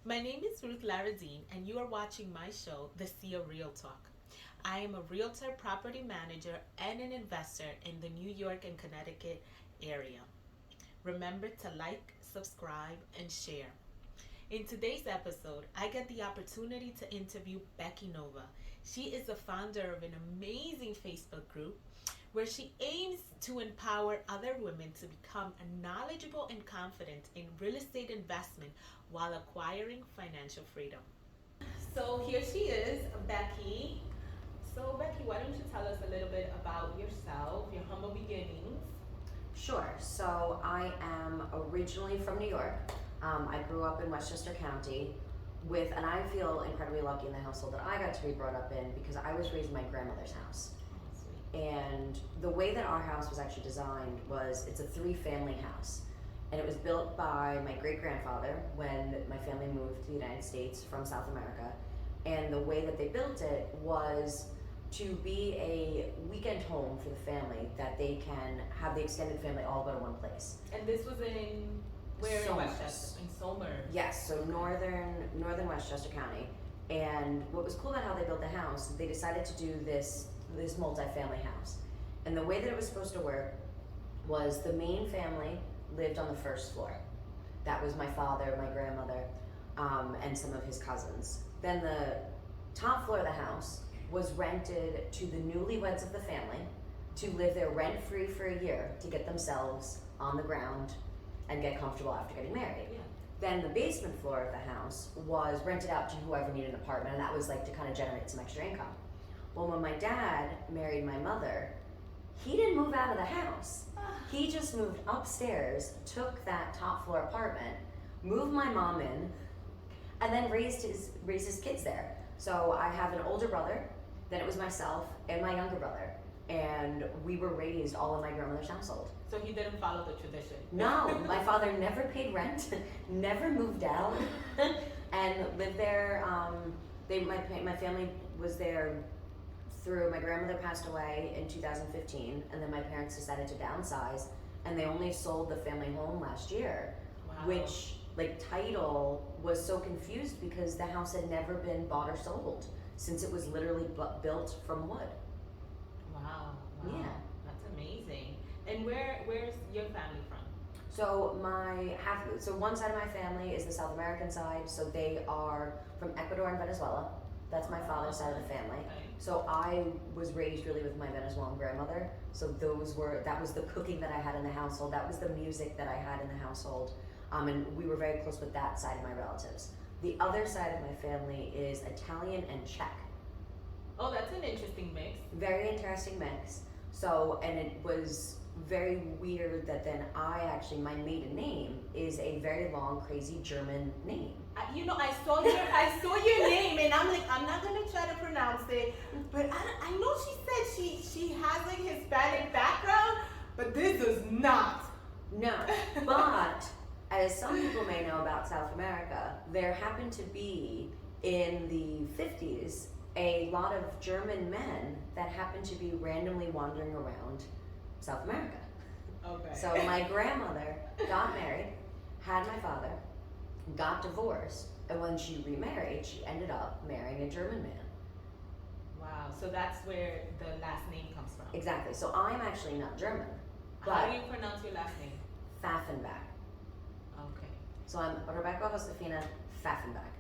My name is Ruth Laradine, and you are watching my show, The Sia Real Talk. I am a realtor, property manager, and an investor in the New York and Connecticut area. Remember to like, subscribe, and share. In today's episode, I get the opportunity to interview Becky Nova. She is the founder of an amazing Facebook group where she aims to empower other women to become knowledgeable and confident in real estate investment while acquiring financial freedom. So here she is, Becky. So, Becky, why don't you tell us a little bit about yourself, your humble beginnings? Sure. So I am originally from New York. I grew up in Westchester County and I feel incredibly lucky in the household that I got to be brought up in because I was raised in my grandmother's house. Oh, sweet. And the way that our house was actually designed was it's a three-family house. And it was built by my great-grandfather when my family moved to the United States from South America. And the way that they built it was to be a weekend home for the family that they can have the extended family all go to one place. And this was in where in Somers. Westchester? In Somers. Yes, so northern Westchester County. And what was cool about how they built the house, they decided to do this multi-family house. And the way that it was supposed to work was the main family lived on the first floor. That was my father, my grandmother, and some of his cousins. Then the top floor of the house was rented to the newlyweds of the family to live there rent-free for a year to get themselves on the ground and get comfortable after getting married. Yeah. Then the basement floor of the house was rented out to whoever needed an apartment, and that was like to kind of generate some extra income. Well, when my dad married my mother, he didn't move out of the house. He just moved upstairs, took that top floor apartment, moved my mom in, and then raised his kids there. So I have an older brother, then it was myself and my younger brother, and we were raised all in my grandmother's household. So he didn't follow the tradition. No, my father never paid rent, never moved out, and lived there. My family was there through my grandmother passed away in 2015, and then my parents decided to downsize, and they only sold the family home last year, Wow. which title was so confused because the house had never been bought or sold since it was literally built from wood. Wow. Wow. Yeah. That's amazing. And where's your family from? So one side of my family is the South American side, so they are from Ecuador and Venezuela. That's my father's side of the family. Okay. So I was raised really with my Venezuelan grandmother. So that was the cooking that I had in the household. That was the music that I had in the household. And we were very close with that side of my relatives. The other side of my family is Italian and Czech. Oh, that's an interesting mix. Very interesting mix. So, and it was very weird that then my maiden name is a very long, crazy German name. I saw your name, and I'm like, I'm not gonna try to pronounce it, but I know she said she has like Hispanic background, but this does not. No, but as some people may know about South America, there happened to be in the 50s a lot of German men that happened to be randomly wandering around South America. Okay. So my grandmother got married, had my father, got divorced, and when she remarried, she ended up marrying a German man. Wow. So that's where the last name comes from. Exactly. So I'm actually not German, How but do you pronounce your last name? Pfaffenbach. Okay. So I'm Rebecca Josefina Pfaffenbach.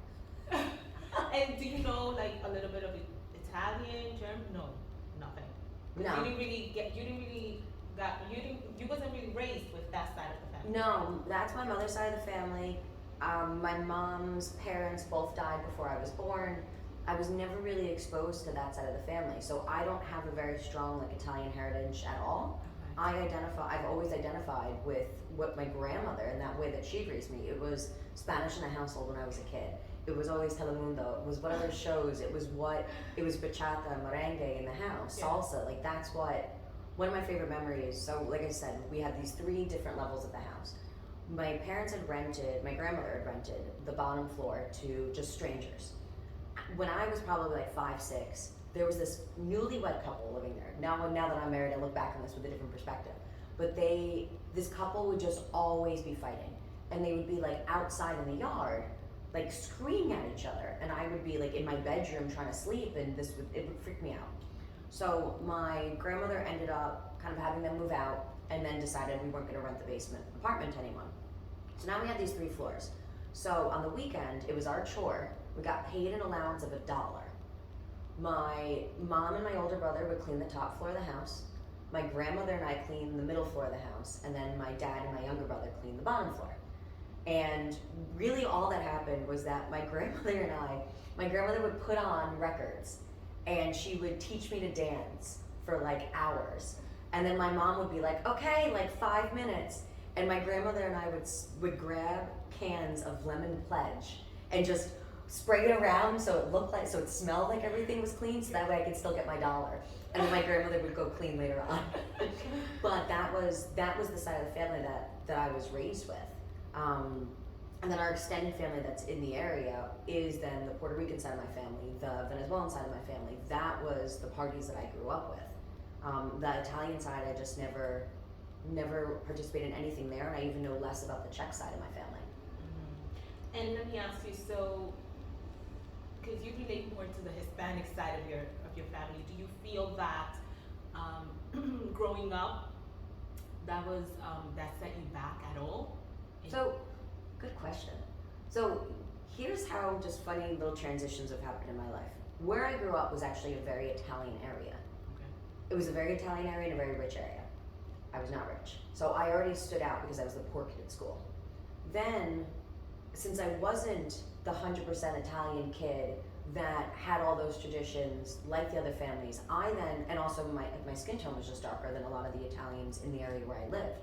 And do you know like a little bit of Italian, German? No, nothing. No. You wasn't really raised with that side of the family. No, that's my mother's side of the family. My mom's parents both died before I was born. I was never really exposed to that side of the family, so I don't have a very strong Italian heritage at all. Okay. I've always identified with what my grandmother and that way that she raised me. It was Spanish in the household when I was a kid. It was always Telemundo. It was whatever shows. It was bachata, merengue in the house, Yeah. salsa. That's what one of my favorite memories. So like I said, we had these three different levels of the house. My grandmother had rented the bottom floor to just strangers. When I was probably 5, 6, there was this newlywed couple living there. Now that I'm married, I look back on this with a different perspective. But this couple would just always be fighting. And they would be outside in the yard, like screaming at each other, and I would be like in my bedroom trying to sleep, and it would freak me out. So my grandmother ended up kind of having them move out, and then decided we weren't going to rent the basement apartment to anyone. So now we had these 3 floors. So on the weekend, it was our chore. We got paid an allowance of $1. My mom and my older brother would clean the top floor of the house. My grandmother and I cleaned the middle floor of the house, and then my dad and my younger brother cleaned the bottom floor. And really all that happened was that my grandmother would put on records, and she would teach me to dance for like hours. And then my mom would be like, okay, like 5 minutes. And my grandmother and I would grab cans of Lemon Pledge and just spray it around so it smelled like everything was clean, so that way I could still get my $1. And then my grandmother would go clean later on. But that was the side of the family that I was raised with. And then our extended family that's in the area is then the Puerto Rican side of my family, the Venezuelan side of my family. That was the parties that I grew up with. The Italian side, I just never participated in anything there, and I even know less about the Czech side of my family. Mm-hmm. And let me ask you, so because you relate more to the Hispanic side of your family, do you feel that growing up that set you back at all? So, good question. So here's how just funny little transitions have happened in my life. Where I grew up was actually a very Italian area. Okay. It was a very Italian area and a very rich area. I was not rich. So I already stood out because I was the poor kid at school. Then, since I wasn't the 100% Italian kid that had all those traditions like the other families, and also my skin tone was just darker than a lot of the Italians in the area where I lived.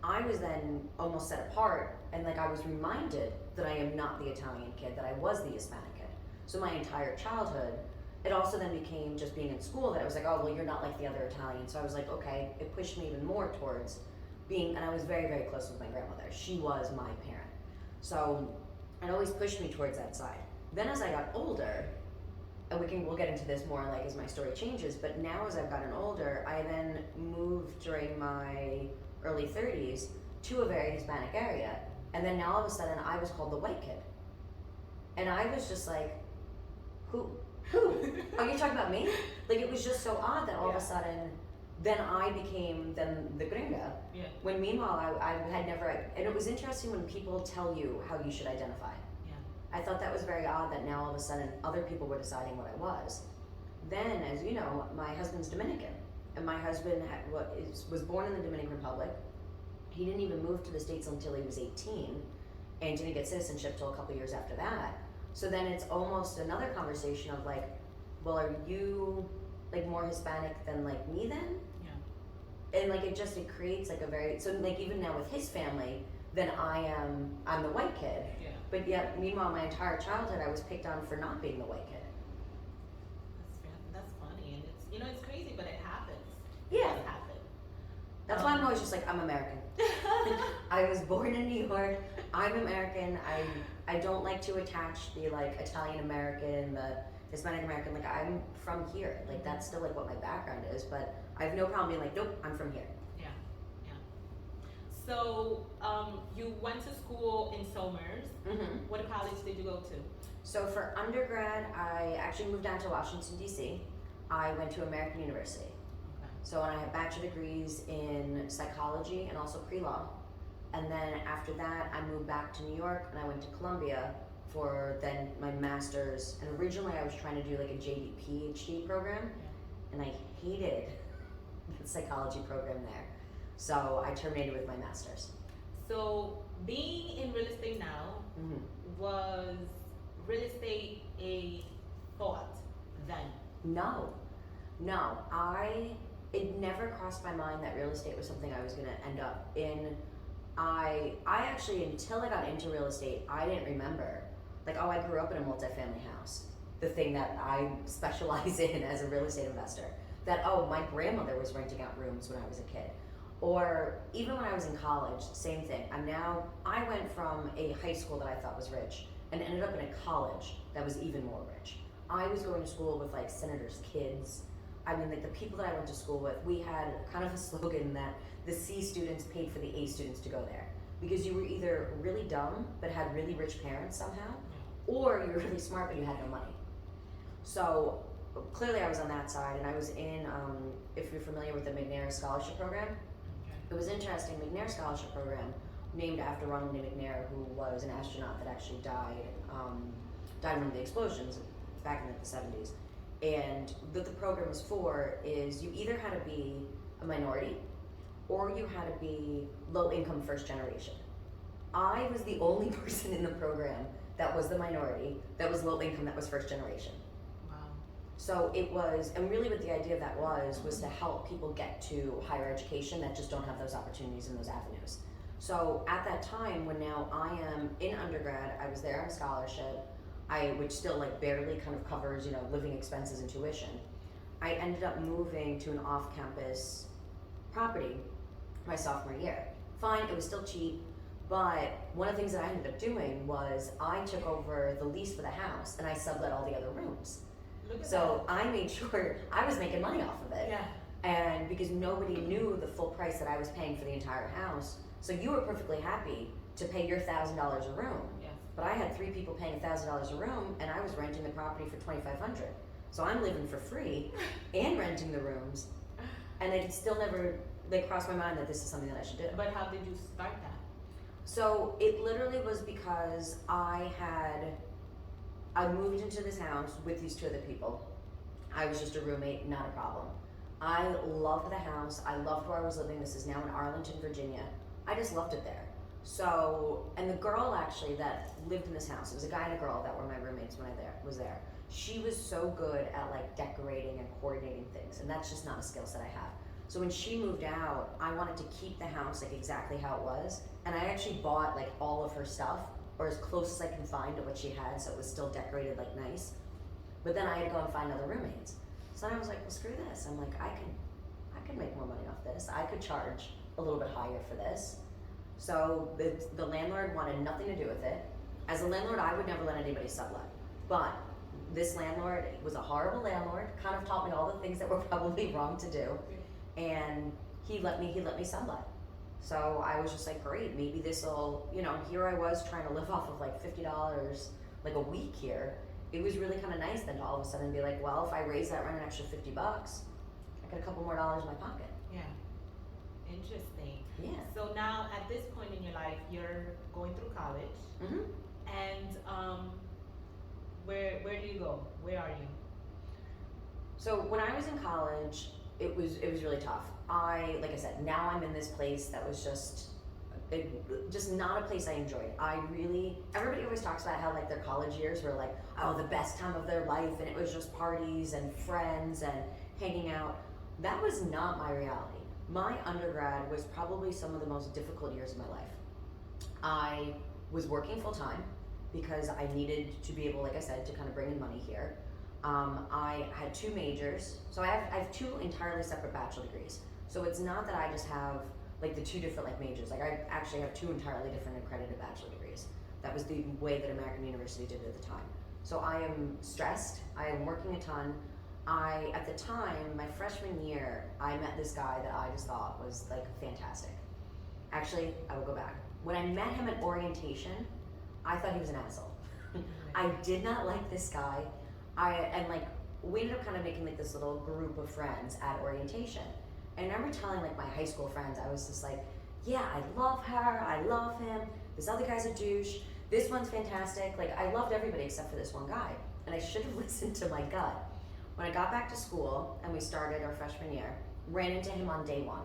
I was then almost set apart, and like I was reminded that I am not the Italian kid, that I was the Hispanic kid. So my entire childhood, it also then became just being in school that I was like, oh, well, you're not like the other Italians. So I was like, okay, it pushed me even more towards being, and I was very, very close with my grandmother. She was my parent. So it always pushed me towards that side. Then as I got older, and we'll get into this more like as my story changes, but now as I've gotten older, I then moved during my early 30s to a very Hispanic area, and then now all of a sudden I was called the white kid. And I was just like, who? Are you talking about me? Like, it was just so odd that all of a sudden then I became then the gringa. Yeah. When meanwhile I had never, and it was interesting when people tell you how you should identify. Yeah. I thought that was very odd that now all of a sudden other people were deciding what I was. Then, as you know, my husband's Dominican, and my husband was born in the Dominican Republic. He didn't even move to the States until he was 18, and didn't get citizenship till a couple years after that. So then it's almost another conversation of like, well, are you like more Hispanic than like me then? Yeah. And like it creates like a very, so like even now with his family, then I'm the white kid. Yeah. But yet, meanwhile, my entire childhood I was picked on for not being the white kid. That's funny, and it's crazy, but it happens. Yeah. It happens. That's why I'm always just like, I'm American. I was born in New York. I'm American. I don't like to attach the like Italian American, the Hispanic American. Like, I'm from here. Like, that's still like what my background is. But I have no problem being like, nope, I'm from here. Yeah. So you went to school in Somers. Mm-hmm. What college did you go to? So for undergrad, I actually moved down to Washington, D.C. I went to American University. So I have bachelor degrees in psychology and also pre-law. And then after that, I moved back to New York and I went to Columbia for then my master's. And originally I was trying to do like a JD PhD program, and I hated the psychology program there. So I terminated with my master's. So being in real estate now, was real estate a thought then? No. It never crossed my mind that real estate was something I was going to end up in. I actually, until I got into real estate, I didn't remember. Like, oh, I grew up in a multifamily house. The thing that I specialize in as a real estate investor. That, oh, my grandmother was renting out rooms when I was a kid. Or even when I was in college, same thing. I went from a high school that I thought was rich and ended up in a college that was even more rich. I was going to school with like senators' kids. I mean, like the people that I went to school with, we had kind of a slogan that the C students paid for the A students to go there. Because you were either really dumb but had really rich parents somehow, or you're really smart but you had no money. So clearly I was on that side, and I was in, if you're familiar with the McNair Scholarship Program, it was interesting. McNair Scholarship Program, named after Ronald D. McNair, who was an astronaut that actually died in one of the explosions back in the 70s. And what the program was for is you either had to be a minority or you had to be low income first generation. I was the only person in the program that was the minority, that was low income, that was first generation. Wow. So it was, and really what the idea of that was to help people get to higher education that just don't have those opportunities and those avenues. So at that time, when now I am in undergrad, I was there on scholarship, which still like barely kind of covers, living expenses and tuition. I ended up moving to an off-campus property my sophomore year. Fine, it was still cheap, but one of the things that I ended up doing was I took over the lease for the house and I sublet all the other rooms. Look at So I made sure I was making money off of it. Yeah. And because nobody knew the full price that I was paying for the entire house, so you were perfectly happy to pay your $1,000 a room. Yes. But I had 3 people paying $1,000 a room, and I was renting the property for $2,500. So I'm living for free and renting the rooms, and it still never crossed my mind that this is something that I should do. But how did you start that? So it literally was because I moved into this house with these 2 other people. I was just a roommate, not a problem. I loved the house. I loved where I was living. This is now in Arlington, Virginia. I just loved it there. So, and the girl actually that lived in this house, it was a guy and a girl that were my roommates when I was there. She was so good at decorating and coordinating things, and that's just not a skill set I have. So when she moved out, I wanted to keep the house exactly how it was, and I actually bought all of her stuff, or as close as I can find to what she had, so it was still decorated nice. But then I had to go and find other roommates. So then I was like, well, screw this. I'm like, I can make more money off this. I could charge a little bit higher for this. So the landlord wanted nothing to do with it. As a landlord, I would never let anybody sublet. But this landlord was a horrible landlord, kind of taught me all the things that were probably wrong to do. And he let me sublet. So I was just like, great, maybe this'll, here I was trying to live off of $50 a week here. It was really kind of nice then to all of a sudden be like, well, if I raise that rent an extra $50, I get a couple more dollars in my pocket. Yeah. Interesting. Yeah. So now at this point in your life, you're going through college, Mm-hmm. and where do you go? Where are you? So when I was in college, it was really tough. Like I said, now I'm in this place that was just not a place I enjoyed. Everybody always talks about how their college years were the best time of their life, and it was just parties and friends and hanging out. That was not my reality. My undergrad was probably some of the most difficult years of my life. I was working full time because I needed to be able, like I said, to kind of bring in money here. I had 2 majors, so I have 2 entirely separate bachelor degrees. So it's not that I just have the 2 different majors. I actually have 2 entirely different accredited bachelor degrees. That was the way that American University did it at the time. So I am stressed. I am working a ton. At the time, my freshman year, I met this guy that I just thought was fantastic. Actually, I will go back. When I met him at orientation, I thought he was an asshole. I did not like this guy. We ended up kind of making this little group of friends at orientation. And I remember telling my high school friends, I was just yeah, I love her, I love him, this other guy's a douche, this one's fantastic. I loved everybody except for this one guy. And I should have listened to my gut. When I got back to school and we started our freshman year, ran into him on day 1.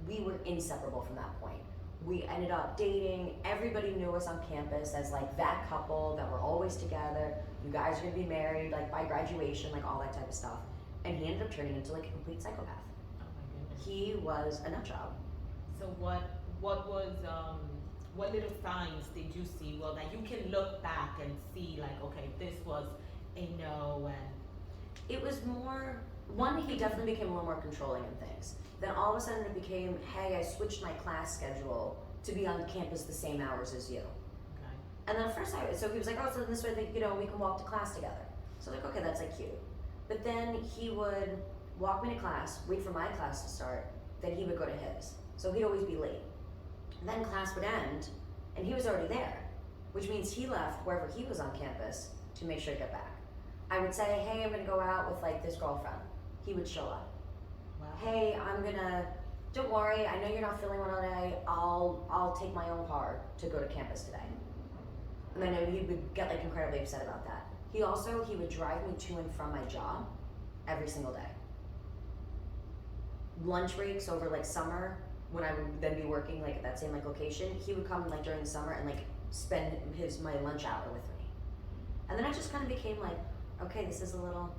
We were inseparable from that point. We ended up dating. Everybody knew us on campus as that couple that were always together. You guys are gonna be married by graduation, all that type of stuff. And he ended up turning into a complete psychopath. Oh my goodness. He was a nut job. So what was what little signs did you see? Well, that you can look back and see okay, this was a no, and It was more, one, he definitely became a little more controlling in things. Then all of a sudden it became, hey, I switched my class schedule to be on campus the same hours as you. okay. And then at first so he was like, oh, so this way, we can walk to class together. So okay, that's cute. But then he would walk me to class, wait for my class to start, then he would go to his. So he'd always be late. Then class would end, and he was already there. which means he left wherever he was on campus to make sure to get back. I would say, hey, I'm gonna go out with like this girlfriend. He would show up. Wow. Hey, don't worry, I know you're not feeling well today. I'll take my own car to go to campus today. And I know he would get like incredibly upset about that. He would drive me to and from my job every single day. Lunch breaks over like summer, when I would then be working like at that same like location, he would come like during the summer and like spend my lunch hour with me. And then I just kind of became like, okay, this is a little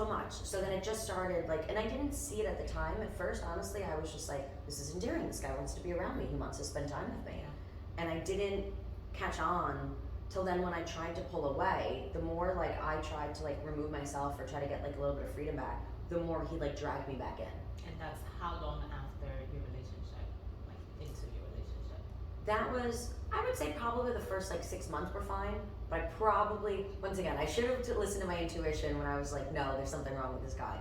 much. So then it just started like, and I didn't see it at the time. At first, honestly, I was just like, this is endearing. This guy wants to be around me. He wants to spend time with me. Yeah. And I didn't catch on till then when I tried to pull away. The more like I tried to like remove myself or try to get like a little bit of freedom back, the more he like dragged me back in. And that's how long after your relationship, like into your relationship? That was, I would say probably the first like 6 months were fine, but I probably, once again, I should have listened to my intuition when I was like, no, there's something wrong with this guy.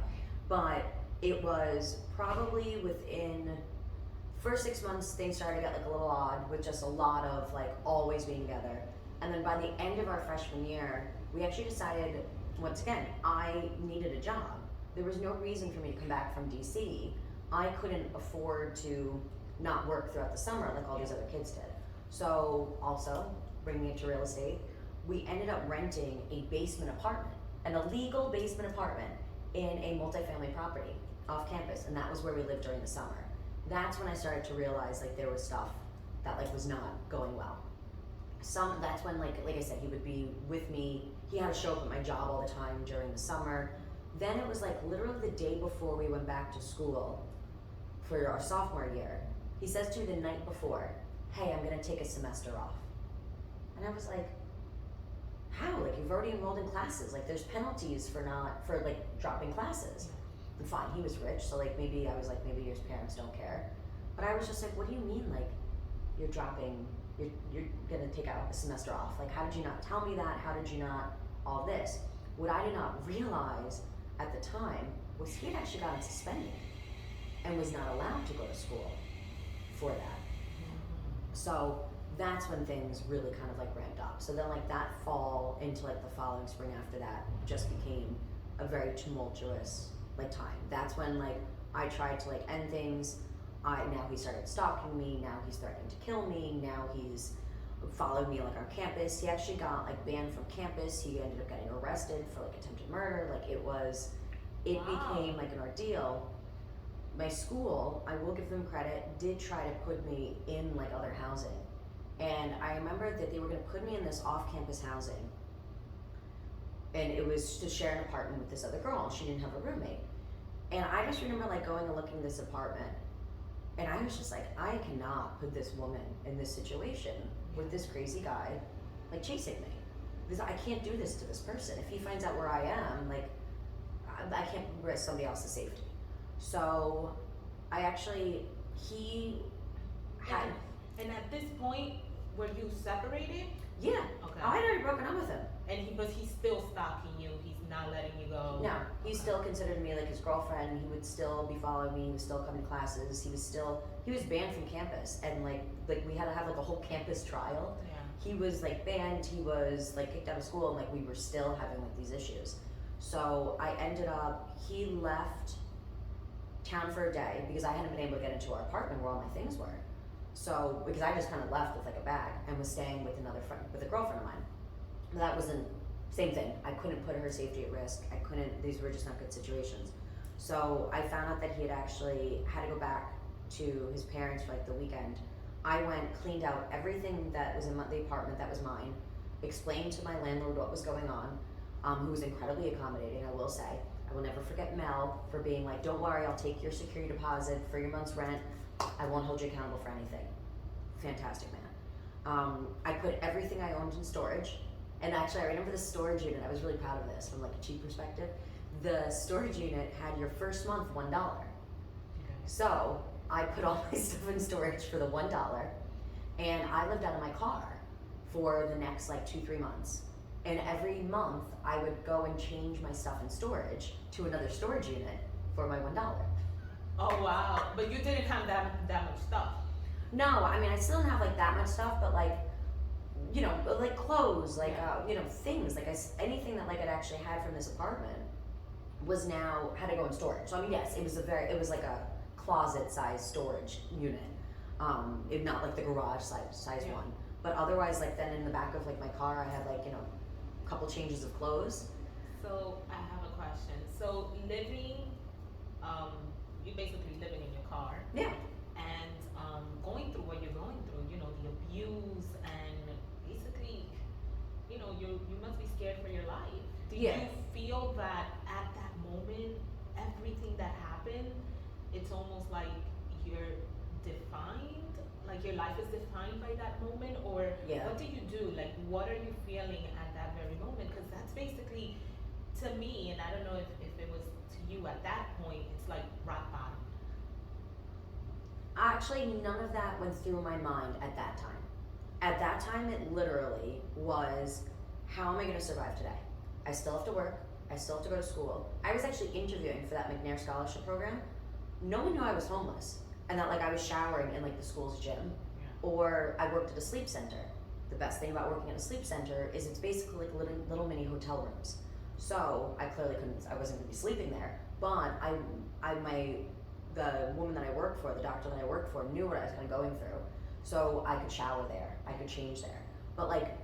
But it was probably within first 6 months, things started to get like a little odd with just a lot of like always being together. And then by the end of our freshman year, we actually decided, once again, I needed a job. There was no reason for me to come back from DC. I couldn't afford to not work throughout the summer like all these other kids did. So also, bringing it to real estate, we ended up renting a basement apartment, an illegal basement apartment in a multifamily property off campus, and that was where we lived during the summer. That's when I started to realize like there was stuff that like was not going well. That's when like I said, he would be with me. He had to show up at my job all the time during the summer. Then it was like literally the day before we went back to school for our sophomore year. He says to me the night before, hey, I'm gonna take a semester off. And I was like, how? Like, you've already enrolled in classes. Like, there's penalties for like dropping classes. And fine, he was rich, so like maybe his parents don't care. But I was just like, what do you mean, like, you're gonna take out a semester off? Like, how did you not tell me that? How did you not all this? What I did not realize at the time was he had actually gotten suspended and was not allowed to go to school for that. So that's when things really kind of like ramped up. So then like that fall into like the following spring after that just became a very tumultuous like time. That's when like I tried to like end things. Now he started stalking me, now he's threatening to kill me, now he's followed me like on campus. He actually got like banned from campus. He ended up getting arrested for like attempted murder. Like it became like an ordeal. My school, I will give them credit, did try to put me in like other housing. And I remember that they were gonna put me in this off-campus housing. And it was to share an apartment with this other girl, and she didn't have a roommate. And I just remember like going and looking at this apartment, and I was just like, I cannot put this woman in this situation with this crazy guy like chasing me. Because I can't do this to this person. If he finds out where I am, like I can't risk somebody else's safety. So he had. And at this point, were you separated? Yeah. Okay. I had already broken up with him. And he's still stalking you. He's not letting you go. No, he still considered me like his girlfriend. He would still be following me. He was still coming to classes. He was banned from campus, and like we had to have like a whole campus trial. Yeah. He was like banned. He was like kicked out of school, and like we were still having like these issues. So he left town for a day because I hadn't been able to get into our apartment where all my things were. So because I just kind of left with like a bag and was staying with a girlfriend of mine. But that wasn't same thing. I couldn't put her safety at risk. These were just not good situations. So I found out that he had actually had to go back to his parents for like the weekend. I went, cleaned out everything that was in the apartment that was mine, explained to my landlord what was going on, who was incredibly accommodating, I will say. I will never forget Mel for being like, don't worry, I'll take your security deposit for your month's rent. I won't hold you accountable for anything. Fantastic man. I put everything I owned in storage. And actually, I remember the storage unit. I was really proud of this from like a cheap perspective. The storage unit had your first month $1. Okay. So I put all my stuff in storage for the $1, and I lived out of my car for the next like 2-3 months. And every month, I would go and change my stuff in storage to another storage unit for my $1. Oh wow! But you didn't have that much stuff. No, I mean I still didn't have like that much stuff, but like you know, like clothes, like you know, things like anything that like I'd actually had from this apartment was now had to go in storage. So I mean, yes, it was like a closet size storage unit, if not like the garage size Yeah. one. But otherwise, like then in the back of like my car, I had like, you know, a couple changes of clothes. So I have a question. So living, you basically living in your car Yeah, and going through what you're going through, you know, the abuse and basically, you know, you must be scared for your life. Do Yeah. you feel that at that moment, everything that happened, it's almost like you're defined, like your life is defined by that moment, or Yeah. what do you do? Like, what are you feeling at that very moment? Because that's basically, to me, and I don't know if it was to you at that point, it's like rock bottom. Actually, none of that went through my mind at that time. At that time, it literally was, how am I going to survive today? I still have to work. I still have to go to school. I was actually interviewing for that McNair scholarship program. No one knew I was homeless and that like I was showering in like the school's gym, Yeah. or I worked at a sleep center. The best thing about working at a sleep center is it's basically like little mini hotel rooms. So I clearly I wasn't going to be sleeping there, but the woman that I worked for, the doctor that I worked for, knew what I was kind of going through. So I could shower there, I could change there. But like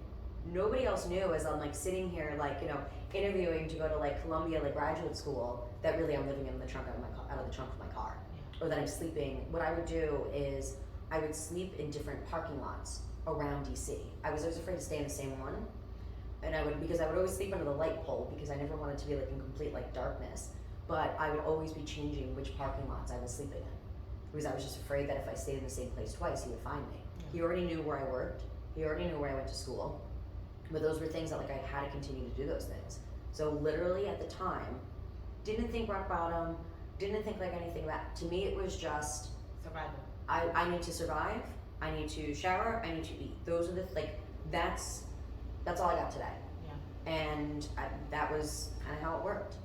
nobody else knew, as I'm like sitting here, like, you know, interviewing to go to like Columbia, like graduate school, that really I'm living in the trunk out of the trunk of my car, or that I'm sleeping. What I would do is I would sleep in different parking lots around DC. I was always afraid to stay in the same one, and because I would always sleep under the light pole because I never wanted to be like in complete like darkness. But I would always be changing which parking lots I was sleeping in because I was just afraid that if I stayed in the same place twice, he would find me. Yeah. He already knew where I worked. He already knew where I went to school. But those were things that like I had to continue to do those things. So literally at the time, didn't think rock bottom, didn't think like anything about. To me, it was just Survival. I need to survive. I need to shower. I need to eat. Those are the like that's all I got today. Yeah. And that was kind of how it worked.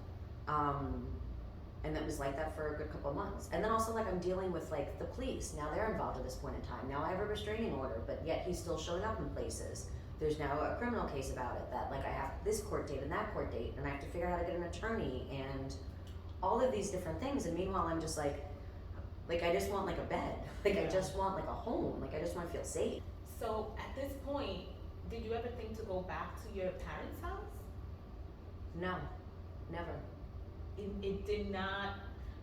And that was like that for a good couple of months. And then also like I'm dealing with like the police. Now they're involved at this point in time. Now I have a restraining order, but yet he's still showing up in places. There's now a criminal case about it that like I have this court date and that court date, and I have to figure out how to get an attorney and all of these different things. And meanwhile I'm just like I just want like a bed. Like I Yeah. just want like a home. Like I just want to feel safe. So at this point, did you ever think to go back to your parents' house? No, never, It did not.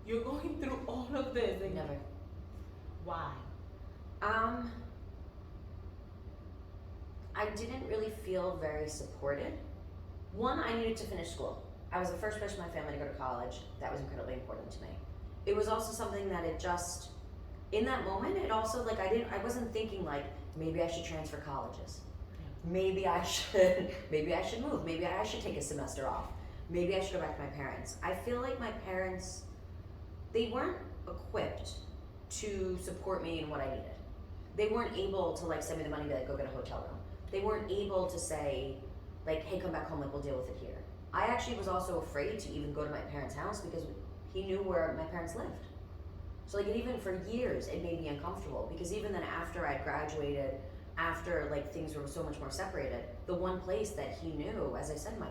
You're going through all of this. And never. Why? I didn't really feel very supported. One, I needed to finish school. I was the first person in my family to go to college. That was incredibly important to me. It was also something that it just, in that moment, it also like I wasn't thinking like maybe I should transfer colleges. Maybe I should move. Maybe I should take a semester off. Maybe I should go back to my parents. I feel like my parents, they weren't equipped to support me in what I needed. They weren't able to like send me the money to like, go get a hotel room. They weren't able to say like, hey, come back home, like we'll deal with it here. I actually was also afraid to even go to my parents' house because he knew where my parents lived. So like, even for years, it made me uncomfortable because even then after I graduated, after like things were so much more separated, the one place that he knew, as I said, my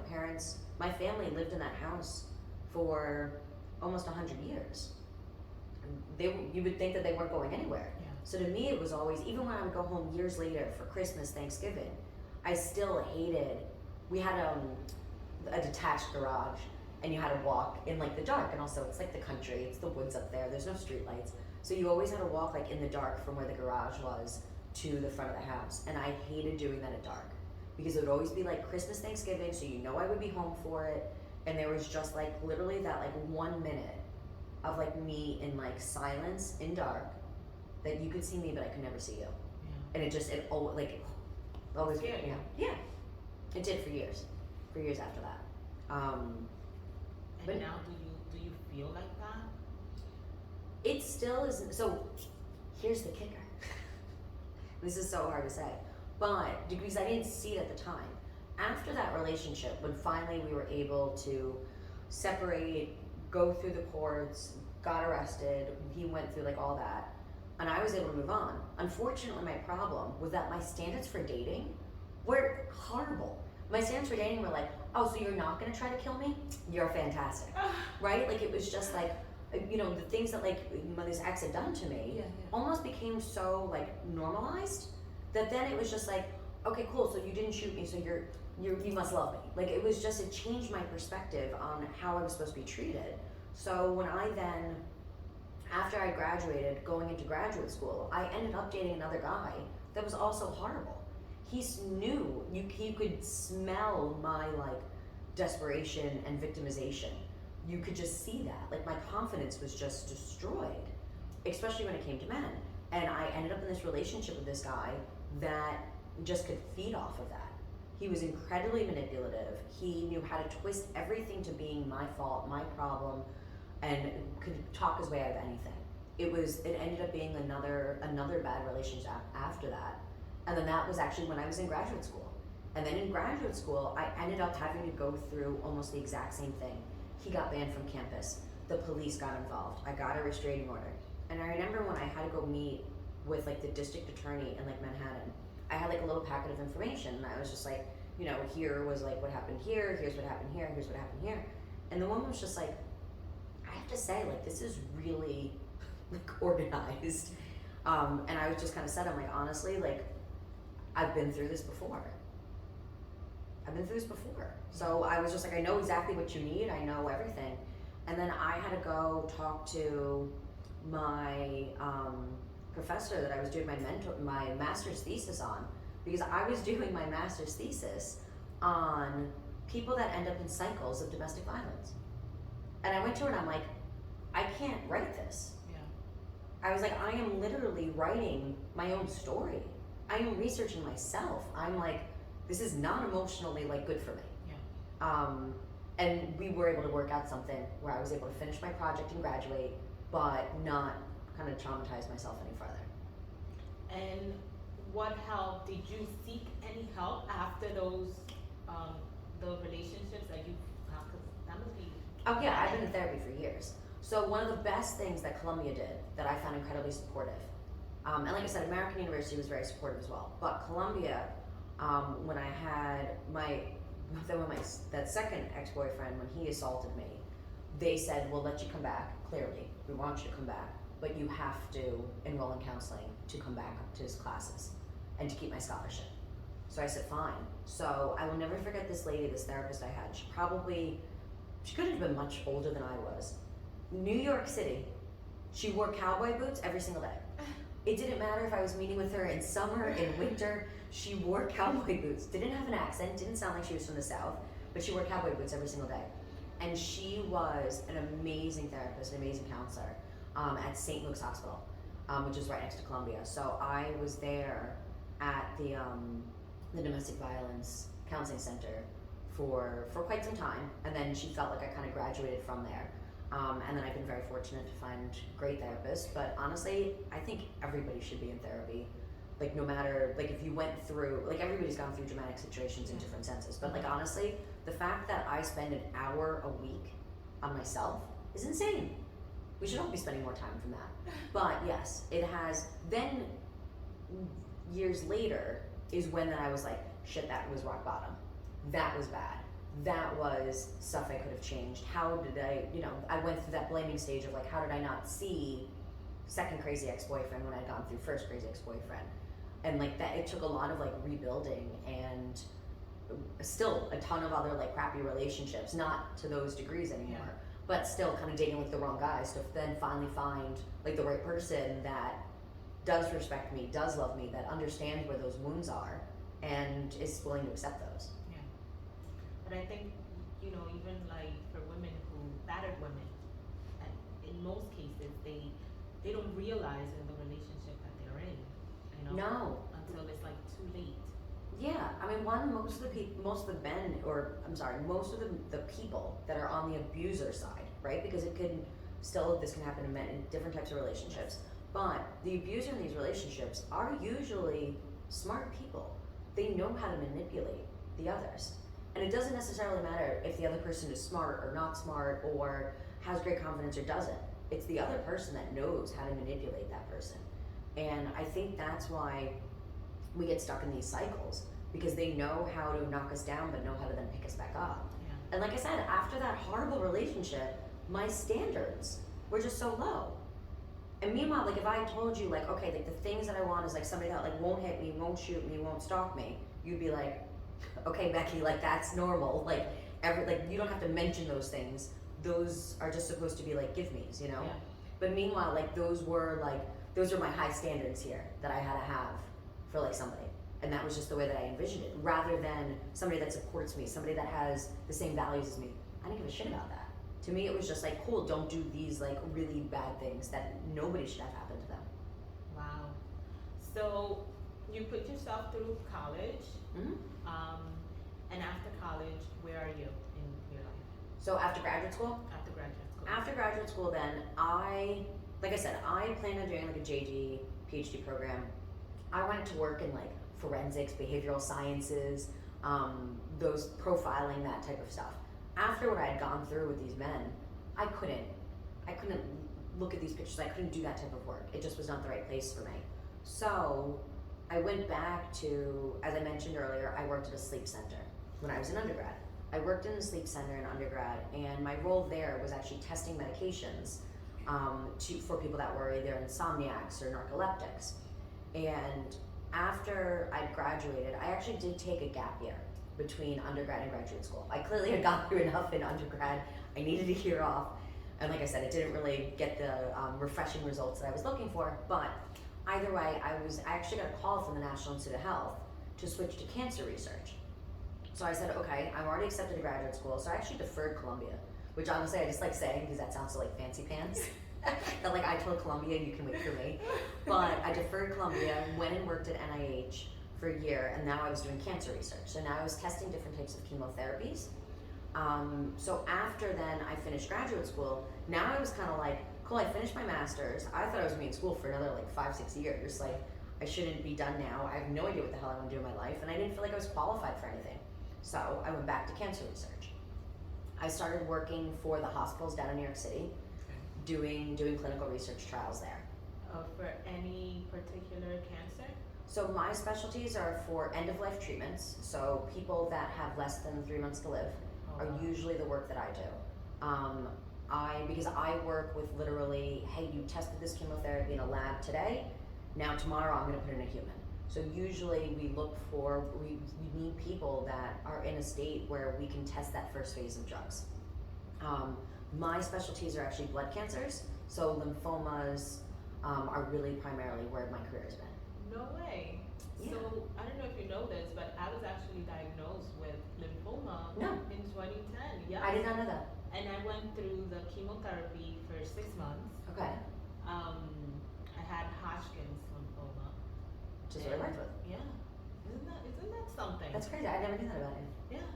family lived in that house for almost 100 years. You would think that they weren't going anywhere. Yeah. So to me, it was always, even when I would go home years later for Christmas, Thanksgiving, I still hated, we had a detached garage and you had to walk in like the dark, and also it's like the country, it's the woods up there, there's no street lights. So you always had to walk like in the dark from where the garage was to the front of the house, and I hated doing that at dark because it would always be like Christmas, Thanksgiving, so you know I would be home for it, and there was just like literally that like 1 minute of like me in like silence in dark that you could see me but I could never see you, Yeah. and it always Scared you. yeah, it did for years after that. And But- now, do you feel like that? It still isn't. So here's the kicker. This is so hard to say, but because I didn't see it at the time. After that relationship, when finally we were able to separate, go through the courts, got arrested, he went through like all that, and I was able to move on. Unfortunately, my problem was that my standards for dating were horrible. My standards for dating were like, oh, so you're not gonna try to kill me? You're fantastic, right? Like, it was just like, the things that like this ex had done to me Yeah. almost became so like normalized that then it was just like, okay, cool, so you didn't shoot me, so you must love me. Like, it was just, it changed my perspective on how I was supposed to be treated. So when I then, after I graduated, going into graduate school, I ended up dating another guy that was also horrible. He knew, he could smell my like desperation and victimization. You could just see that. Like, my confidence was just destroyed, especially when it came to men. And I ended up in this relationship with this guy that just could feed off of that. He was incredibly manipulative. He knew how to twist everything to being my fault, my problem, and could talk his way out of anything. It ended up being another bad relationship after that. And then that was actually when I was in graduate school. And then in graduate school, I ended up having to go through almost the exact same thing. He got banned from campus. The police got involved. I got a restraining order. And I remember when I had to go meet with like the district attorney in like Manhattan, I had like a little packet of information, and I was just like, here was like what happened here, here's what happened here, here's what happened here. And the woman was just like, I have to say, like, this is really like organized. And I was just kind of said, I'm like, honestly, like, I've been through this before. So I was just like, I know exactly what you need, I know everything. And then I had to go talk to my professor that I was doing my master's thesis on, because I was doing my master's thesis on people that end up in cycles of domestic violence. And I went to her and I'm like, I can't write this. Yeah. I was like, I am literally writing my own story. I am researching myself. I'm like, this is not emotionally like good for me. Yeah. And we were able to work out something where I was able to finish my project and graduate, but not kind of traumatize myself any further. And what help? Did you seek any help after those the relationships that you have? Because that must be. Oh yeah, I've been in therapy for years. So one of the best things that Columbia did that I found incredibly supportive, and like I said, American University was very supportive as well. But Columbia, when I had that second ex-boyfriend, when he assaulted me, they said, we'll let you come back, clearly, we want you to come back, but you have to enroll in counseling to come back to his classes and to keep my scholarship. So I said, fine. So I will never forget this lady, this therapist I had. She could have been much older than I was. New York City, she wore cowboy boots every single day. It didn't matter if I was meeting with her in summer, in winter, she wore cowboy boots. Didn't have an accent, didn't sound like she was from the South, but she wore cowboy boots every single day. And she was an amazing therapist, an amazing counselor at St. Luke's Hospital, which is right next to Columbia. So I was there at the Domestic Violence Counseling Center for quite some time, and then she felt like I kind of graduated from there. And then I've been very fortunate to find great therapists, but honestly, I think everybody should be in therapy. Like, no matter, like, if you went through, like, everybody's gone through dramatic situations in different senses, but like, honestly, the fact that I spend an hour a week on myself is insane. We should all be spending more time from that. But yes, it has. Then years later is when then I was like, shit, that was rock bottom. That was bad. That was stuff I could have changed. How did I went through that blaming stage of like, how did I not see second crazy ex-boyfriend when I'd gone through first crazy ex-boyfriend? And like that, it took a lot of like rebuilding and still a ton of other like crappy relationships, not to those degrees anymore, but still kind of dating like the wrong guys to then finally find like the right person that does respect me, does love me, that understands where those wounds are and is willing to accept those. Yeah. But I think, even like for women who battered women, and in most cases they don't realize in the relationship that they're in, No. until it's like too late. Yeah, I mean, most of the people that are on the abuser side, right? Because this can happen in different types of relationships. But the abuser in these relationships are usually smart people. They know how to manipulate the others. And it doesn't necessarily matter if the other person is smart or not smart or has great confidence or doesn't. It's the other person that knows how to manipulate that person. And I think that's why we get stuck in these cycles, because they know how to knock us down but know how to then pick us back up. Yeah. And like I said, after that horrible relationship, my standards were just so low. And meanwhile, like if I told you like, okay, like the things that I want is like somebody that like won't hit me, won't shoot me, won't stalk me, you'd be like, okay, Becky, like that's normal. Like you don't have to mention those things. Those are just supposed to be like give me's, you know? Yeah. But meanwhile, like those were my high standards here that I had to have for like somebody. And that was just the way that I envisioned it, rather than somebody that supports me, somebody that has the same values as me. I didn't give a shit about that. To me, it was just like, cool, don't do these like really bad things that nobody should have happen to them. Wow. So you put yourself through college, Mm-hmm. and after college, where are you in your life? So after graduate school, then like I said, I planned on doing like a JD, PhD program. I wanted to work in like forensics, behavioral sciences, those profiling, that type of stuff. After what I had gone through with these men, I couldn't look at these pictures. I couldn't do that type of work. It just was not the right place for me. So I went back to, as I mentioned earlier, I worked at a sleep center when I was an undergrad. I worked in the sleep center in undergrad, and my role there was actually testing medications for people that were either insomniacs or narcoleptics. And after I'd graduated, I actually did take a gap year between undergrad and graduate school. I clearly had gone through enough in undergrad. I needed a year off. And like I said, it didn't really get the refreshing results that I was looking for. But either way, I actually got a call from the National Institute of Health to switch to cancer research. So I said, okay, I'm already accepted to graduate school. So I actually deferred Columbia, which honestly I just like saying because that sounds so like fancy pants. That like I told Columbia, you can wait for me. But I deferred Columbia, went and worked at NIH for a year, and now I was doing cancer research. So now I was testing different types of chemotherapies. So after then I finished graduate school, now I was kind of like, cool, I finished my master's. I thought I was gonna be in school for another like 5-6 years. Like I shouldn't be done now. I have no idea what the hell I want to do in my life, and I didn't feel like I was qualified for anything. So I went back to cancer research. I started working for the hospitals down in New York City, doing clinical research trials there. For any particular cancer? So my specialties are for end-of-life treatments. So people that have less than 3 months to live are usually the work that I do. Because I work with literally, hey, you tested this chemotherapy in a lab today, now tomorrow I'm gonna put it in a human. So usually we need people that are in a state where we can test that first phase of drugs. My specialties are actually blood cancers, so lymphomas are really primarily where my career has been. No way. Yeah. So I don't know if you know this, but I was actually diagnosed with lymphoma in 2010. Yeah. I did not know that. And I went through the chemotherapy for 6 months. Okay. I had Hodgkin's lymphoma. Just what I worked with. Yeah. Isn't that something? That's crazy. I never knew that about you. Yeah.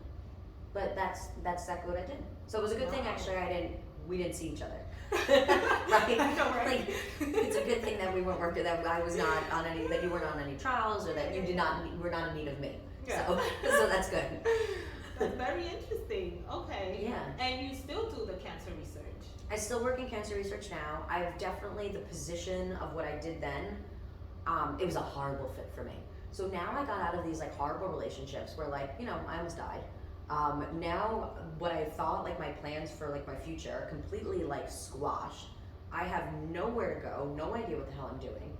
But that's exactly what I did. So it was a good thing actually we didn't see each other. Right? Like, it's a good thing that we weren't working, that I was not on any, that you weren't on any trials, or that you were not in need of me. Yeah. So that's good. That's very interesting. Okay. Yeah. And you still do the cancer research? I still work in cancer research now. I've definitely, the position of what I did then, it was a horrible fit for me. So now I got out of these like horrible relationships where like, I almost died. Now what I thought like my plans for like my future are completely like squashed. I have nowhere to go, no idea what the hell I'm doing.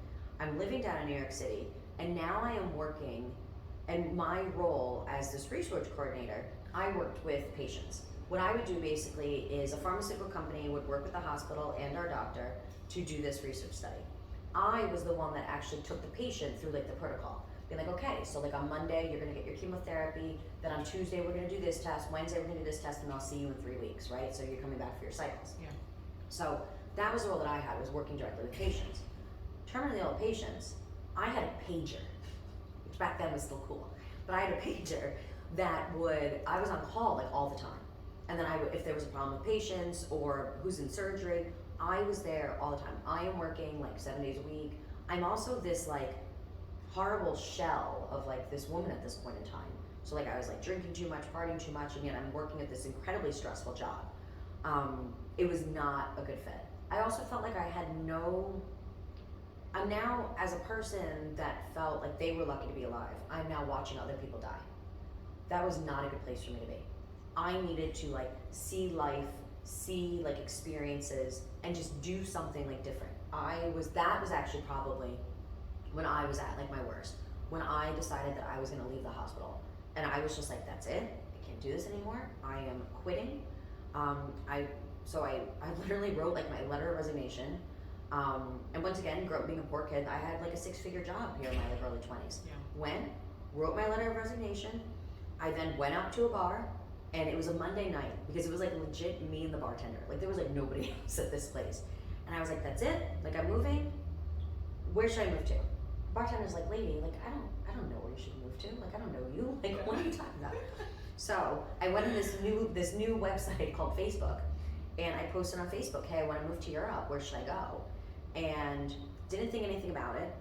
I'm living down in New York City, and now I am working, and my role as this research coordinator, I worked with patients. What I would do basically is a pharmaceutical company would work with the hospital and our doctor to do this research study. I was the one that actually took the patient through like the protocol. Being like, okay, so like on Monday you're gonna get your chemotherapy, then on Tuesday we're gonna do this test, Wednesday we're gonna do this test, and I'll see you in 3 weeks, right? So you're coming back for your cycles. Yeah. So that was the role that I had, was working directly with patients. Terminally ill patients, I had a pager, which back then was still cool, but I had a pager that I was on call like all the time. And then if there was a problem with patients or who's in surgery, I was there all the time. I am working like 7 days a week. I'm also this like horrible shell of like this woman at this point in time. So like I was like drinking too much, partying too much, and yet I'm working at this incredibly stressful job. It was not a good fit. I also felt like I I'm now, as a person that felt like they were lucky to be alive, I'm now watching other people die. That was not a good place for me to be. I needed to like see life, see like experiences, and just do something like different. That was actually probably when I was at like my worst. When I decided that I was gonna leave the hospital. And I was just like, that's it, I can't do this anymore. I am quitting. I literally wrote like my letter of resignation. And once again, grew up being a poor kid, I had like a 6-figure job here in my like early 20s. Yeah. Wrote my letter of resignation. I then went out to a bar, and it was a Monday night because it was like legit me and the bartender. Like there was like nobody else at this place. And I was like, that's it, like I'm moving. Where should I move to? Bartender's like, lady, like I don't know where you should move to. Like I don't know you. Like what are you talking about? So I went on this new website called Facebook, and I posted on Facebook, hey, I want to move to Europe. Where should I go? And didn't think anything about it.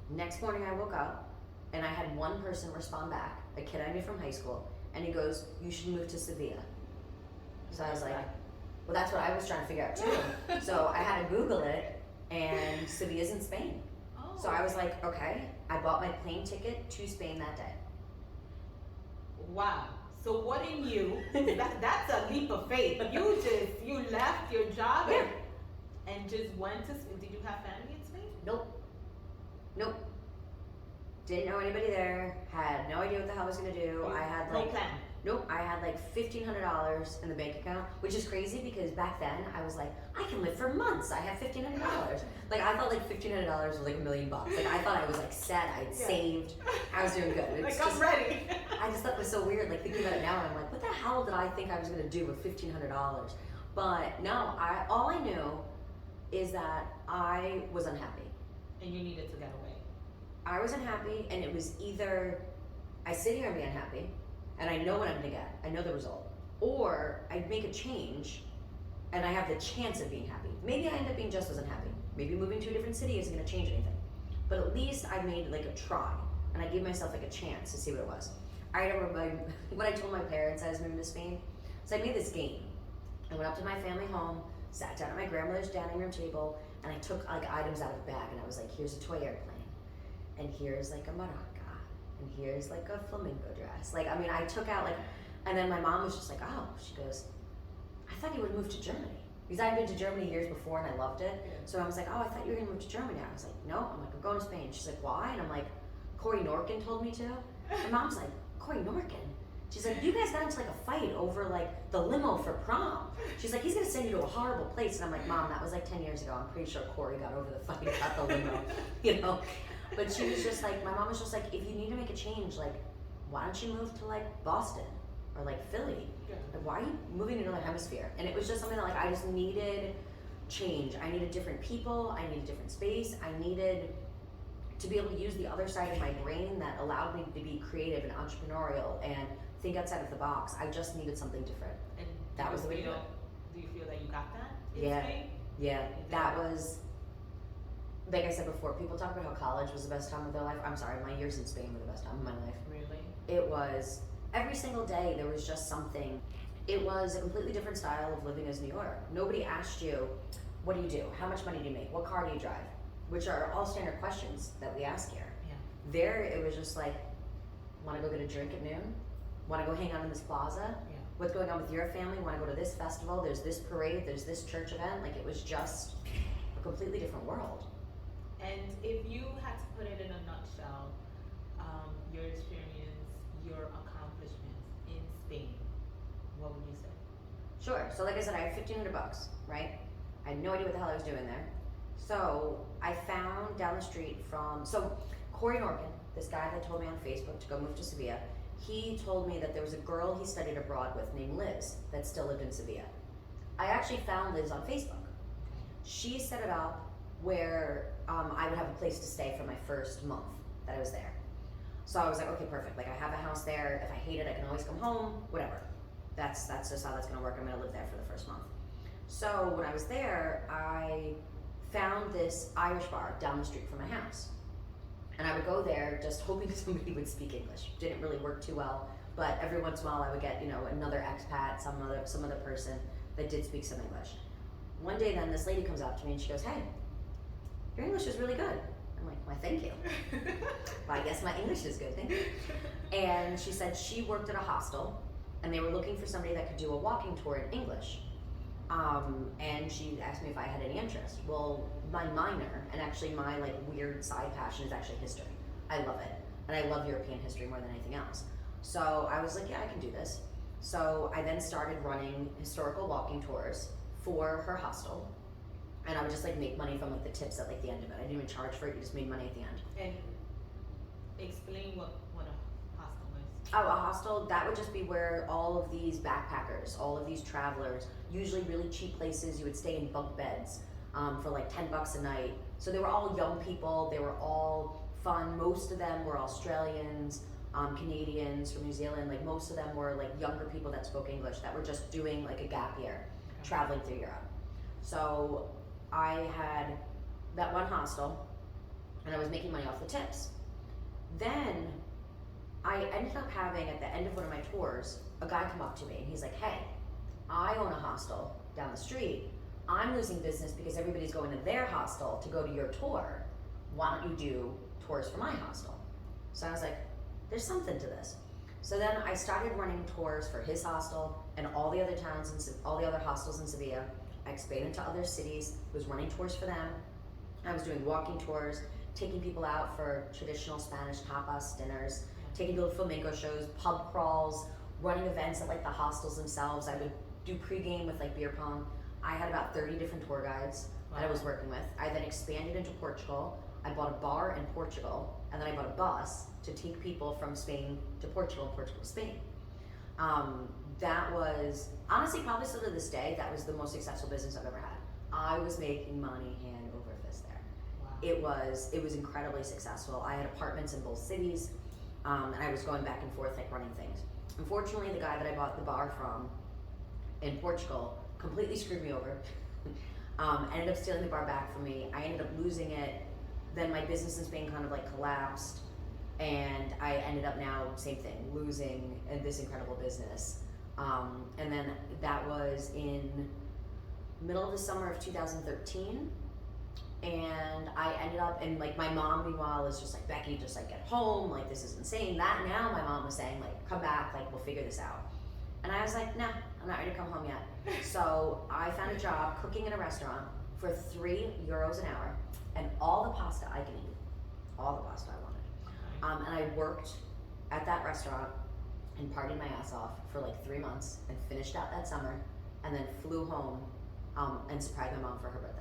Next morning I woke up, and I had one person respond back, a kid I knew from high school, and he goes, you should move to Sevilla. So I was like, well, that's what I was trying to figure out too. So I had to Google it, and Sevilla's in Spain. Oh, so I was like, okay. I bought my plane ticket to Spain that day. Wow. So what in you, that's a leap of faith. You left your job Yeah. and just went to, did you have family in Spain? Nope. Didn't know anybody there, had no idea what the hell I was gonna do. I had No like, plan. nope, I had like $1,500 in the bank account, which is crazy because back then I was like, I can live for months. I have $1,500. Like I thought like $1,500 was like $1 million. Like I thought I was like set. I'd saved. I was doing good. Like I'm ready. I just thought it was so weird. Like thinking about it now, and I'm like, what the hell did I think I was gonna do with $1,500? But no, all I knew is that I was unhappy. And you needed to get away. I was unhappy, and it was either I sit here and be unhappy, and I know what I'm gonna get, I know the result, or I make a change, and I have the chance of being happy. Maybe I end up being just as unhappy. Maybe moving to a different city isn't gonna change anything, but at least I made like a try, and I gave myself like a chance to see what it was. I remember what I told my parents I was moving to Spain. So I made this game. I went up to my family home, sat down at my grandmother's dining room table, and I took like items out of the bag, and I was like, here's a toy airplane. And here's like a maraca, and here's like a flamingo dress. Like, I mean, I took out like, and then my mom was just like, oh, she goes, I thought you would move to Germany. Because I had been to Germany years before and I loved it. Yeah. So I was like, oh, I thought you were gonna move to Germany. I was like, no. I'm like, I'm going to Spain. She's like, why? And I'm like, Corey Norkin told me to. And mom's like, Corey Norkin? She's like, you guys got into like a fight over like the limo for prom. She's like, he's gonna send you to a horrible place. And I'm like, Mom, that was like 10 years ago. I'm pretty sure Corey got over the fight about the limo, you know? But she was just like, my mom was just like, if you need to make a change, like, why don't you move to like Boston or like Philly? Yeah. Like, why are you moving to another hemisphere? And it was just something that like I just needed change. I needed different people. I needed different space. I needed to be able to use the other side of my brain that allowed me to be creative and entrepreneurial and think outside of the box. I just needed something different. And That was the way to do it. Do you feel that you got that in Yeah. Spain? Yeah, that was, like I said before, people talk about how college was the best time of their life. I'm sorry, my years in Spain were the best time of my life. Really? It was, every single day there was just something. It was a completely different style of living as New York. Nobody asked you, what do you do? How much money do you make? What car do you drive? Which are all standard questions that we ask here. Yeah. There, it was just like, wanna go get a drink at noon? Wanna go hang out in this plaza? Yeah. What's going on with your family? Wanna go to this festival? There's this parade, there's this church event. Like, it was just a completely different world. And if you had to put it in a nutshell, your experience, your accomplishments in Spain, what would you say? Sure. So like I said, I had $1,500, right? I had no idea what the hell I was doing there. So I found down the street so Corey Norkin, this guy that told me on Facebook to go move to Sevilla, he told me that there was a girl he studied abroad with named Liz that still lived in Sevilla. I actually found Liz on Facebook. She set it up where I would have a place to stay for my first month that I was there. So I was like, okay, perfect. Like I have a house there. If I hate it, I can always come home. Whatever. That's just how that's gonna work. I'm gonna live there for the first month. So when I was there, I found this Irish bar down the street from my house. And I would go there just hoping somebody would speak English. Didn't really work too well, but every once in a while I would get, another expat, some other person that did speak some English. One day then this lady comes up to me and she goes, hey, your English is really good. I'm like, why, thank you. Well, I guess my English is good, thank you. And she said she worked at a hostel, and they were looking for somebody that could do a walking tour in English. And she asked me if I had any interest. Well, my minor, and actually my like weird side passion, is actually history. I love it, and I love European history more than anything else. So I was like, yeah, I can do this. So I then started running historical walking tours for her hostel, and I would just like make money from like the tips at like the end of it. I didn't even charge for it; you just made money at the end. And explain what a hostel is. Oh, a hostel, that would just be where all of these backpackers, all of these travelers, usually really cheap places, you would stay in bunk beds for like $10 a night. So they were all young people, they were all fun. Most of them were Australians, Canadians from New Zealand. Like most of them were like younger people that spoke English that were just doing like a gap year, traveling through Europe. So I had that one hostel and I was making money off the tips. Then I ended up having, at the end of one of my tours, a guy come up to me and he's like, hey, I own a hostel down the street. I'm losing business because everybody's going to their hostel to go to your tour. Why don't you do tours for my hostel? So I was like, there's something to this. So then I started running tours for his hostel and all the other towns and all the other hostels in Sevilla. I expanded to other cities, was running tours for them. I was doing walking tours, taking people out for traditional Spanish tapas dinners, taking people to flamenco shows, pub crawls, running events at like the hostels themselves. I would do pregame with like beer pong. I had about 30 different tour guides that I was working with. I then expanded into Portugal. I bought a bar in Portugal, and then I bought a bus to take people from Spain to Portugal and Portugal to Spain. That was, honestly, probably still to this day, that was the most successful business I've ever had. I was making money hand over fist there. Wow. It was incredibly successful. I had apartments in both cities, and I was going back and forth like running things. Unfortunately, the guy that I bought the bar from in Portugal completely screwed me over. Ended up stealing the bar back from me. I ended up losing it. Then my business in Spain kind of like collapsed, and I ended up now, same thing, losing this incredible business. And then that was in middle of the summer of 2013. And I ended up, and like my mom meanwhile is just like, Becky, just like get home, like this is insane. That now my mom was saying like, come back, like we'll figure this out. And I was like, nah, I'm not ready to come home yet. So I found a job cooking in a restaurant for €3 an hour, and all the pasta I can eat, all the pasta I wanted. And I worked at that restaurant and partied my ass off for like 3 months and finished out that summer, and then flew home and surprised my mom for her birthday.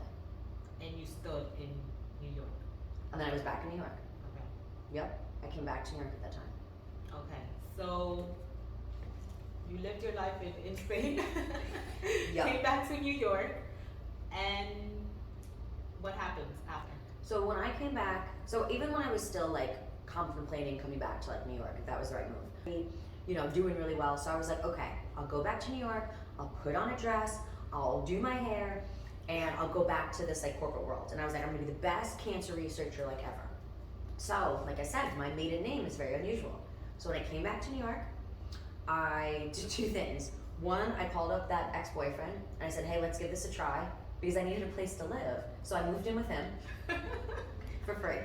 And you stood in New York. And then I was back in New York. Okay. Yep, I came back to New York at that time. Okay. So you lived your life in Spain. Yep. Came back to New York, and what happens after? So when I came back, so even when I was still like contemplating coming back to like New York, if that was the right move, you know, doing really well. So I was like, okay, I'll go back to New York, I'll put on a dress, I'll do my hair, and I'll go back to this like corporate world. And I was like, I'm gonna be the best cancer researcher like ever. So, like I said, my maiden name is very unusual. So when I came back to New York, I did 2 things. One, I called up that ex-boyfriend and I said, hey, let's give this a try, because I needed a place to live. So I moved in with him for free.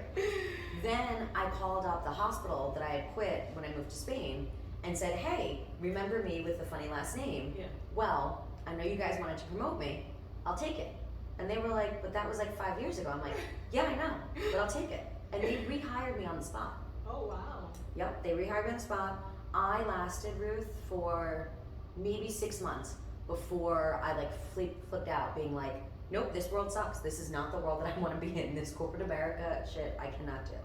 Then I called up the hospital that I had quit when I moved to Spain and said, hey, remember me with the funny last name? Yeah. Well, I know you guys wanted to promote me, I'll take it. And they were like, but that was like 5 years ago. I'm like, yeah, I know, but I'll take it. And they rehired me on the spot. Oh wow. Yep, they rehired me on the spot. I lasted, Ruth, for maybe 6 months before I like flipped out, being like, nope, this world sucks. This is not the world that I want to be in. This corporate America shit, I cannot do.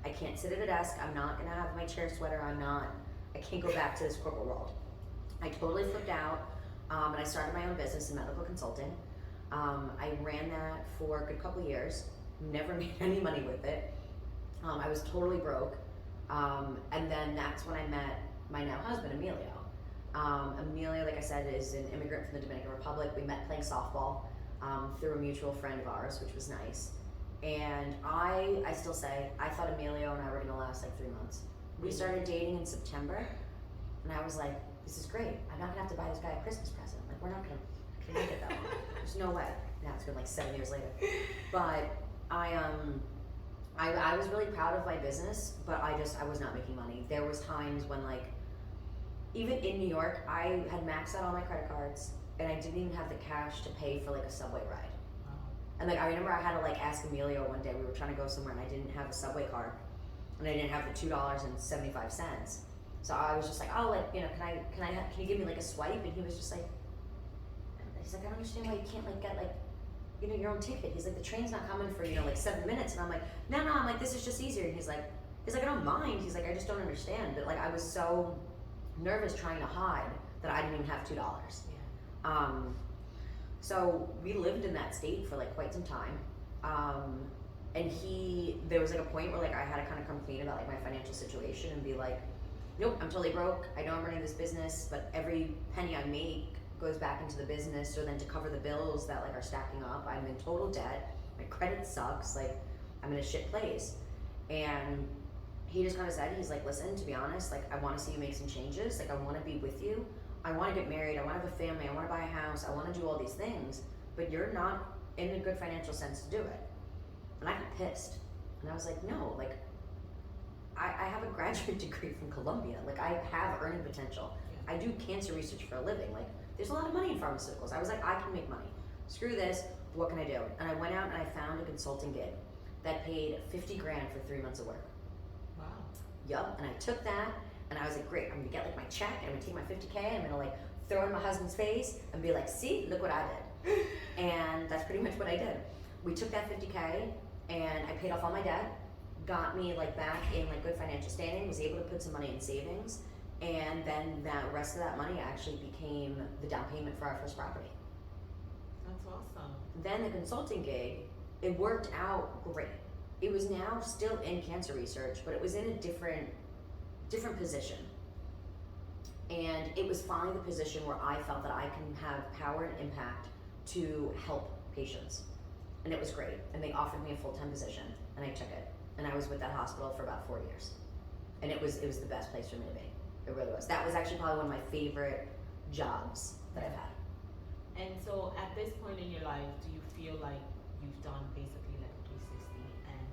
I can't sit at a desk. I'm not gonna have my chair sweater. I can't go back to this corporate world. I totally flipped out, and I started my own business in medical consulting. I ran that for a good couple years, never made any money with it. I was totally broke. And then that's when I met my now husband, Emilio. Emilio, like I said, is an immigrant from the Dominican Republic. We met playing softball through a mutual friend of ours, which was nice. And I still say, I thought Emilio and I were gonna last like 3 months. We started dating in September, and I was like, this is great. I'm not gonna have to buy this guy a Christmas present. Like, we're not gonna make it that long. There's no way. Now it's been like 7 years later. But I I was really proud of my business, but I was not making money. There was times when like even in New York, I had maxed out all my credit cards and I didn't even have the cash to pay for like a subway ride. Wow. And like I remember I had to like ask Emilio one day, we were trying to go somewhere and I didn't have a subway card and I didn't have the $2.75. So I was just like, oh, like, you know, can you give me like a swipe? And he was just like, he's like, I don't understand why you can't like get like, you know, your own ticket. He's like, the train's not coming for, you know, like 7 minutes. And I'm like, no, I'm like, this is just easier. And he's like, I don't mind. He's like, I just don't understand. But like, I was so nervous trying to hide that I didn't even have $2. Yeah. So we lived in that state for like quite some time. And there was like a point where like I had to kind of come clean about like my financial situation and be like, nope, I'm totally broke. I know I'm running this business, but every penny I make goes back into the business or then to cover the bills that like are stacking up. I'm in total debt. My credit sucks. Like I'm in a shit place. And he just kind of said, he's like, listen, to be honest, like I want to see you make some changes. Like I want to be with you. I want to get married. I want to have a family. I want to buy a house. I want to do all these things, but you're not in a good financial sense to do it. And I got pissed. And I was like, no, like I have a graduate degree from Columbia. Like I have earning potential. Yeah. I do cancer research for a living. Like there's a lot of money in pharmaceuticals. I was like, I can make money. Screw this. What can I do? And I went out and I found a consulting gig that paid $50,000 for 3 months of work. Wow. Yup. And I took that and I was like, great. I'm gonna get like my check and I'm gonna take my $50,000 and I'm gonna like throw it in my husband's face and be like, see, look what I did. And that's pretty much what I did. We took that $50,000 and I paid off all my debt, got me like back in like good financial standing, was able to put some money in savings, and then that rest of that money actually became the down payment for our first property. That's awesome. Then the consulting gig, it worked out great. It was now still in cancer research, but it was in a different position. And it was finally the position where I felt that I can have power and impact to help patients. And it was great. And they offered me a full-time position and I took it. And I was with that hospital for about 4 years. And it was the best place for me to be. It really was. That was actually probably one of my favorite jobs that I've had. And so at this point in your life, do you feel like you've done basically like a 360 and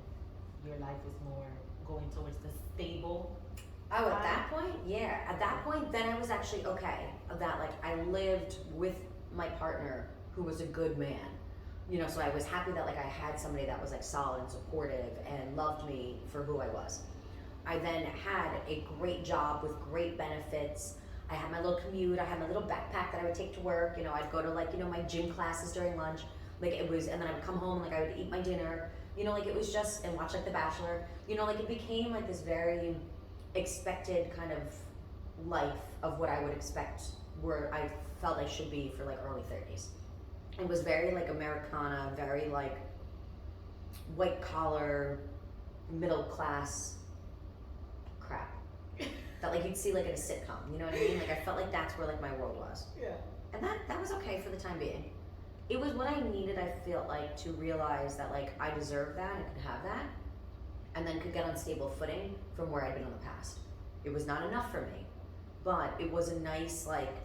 your life is more going towards the stable? Oh, at that point? Yeah. At that point, then I was actually okay. That like I lived with my partner who was a good man. You know, so I was happy that like I had somebody that was like solid and supportive and loved me for who I was. I then had a great job with great benefits. I had my little commute. I had my little backpack that I would take to work. You know, I'd go to like, you know, my gym classes during lunch. Like it was, and then I would come home, like I would eat my dinner. You know, like it was just, and watch like The Bachelor. You know, like it became like this very expected kind of life of what I would expect where I felt I should be for like early 30s. It was very like Americana, very like white collar, middle class crap that like you'd see like in a sitcom, you know what I mean? Like I felt like that's where like my world was. Yeah. And that was okay for the time being. It was what I needed, I felt like, to realize that like I deserved that and could have that, and then could get on stable footing from where I'd been in the past. It was not enough for me, but it was a nice like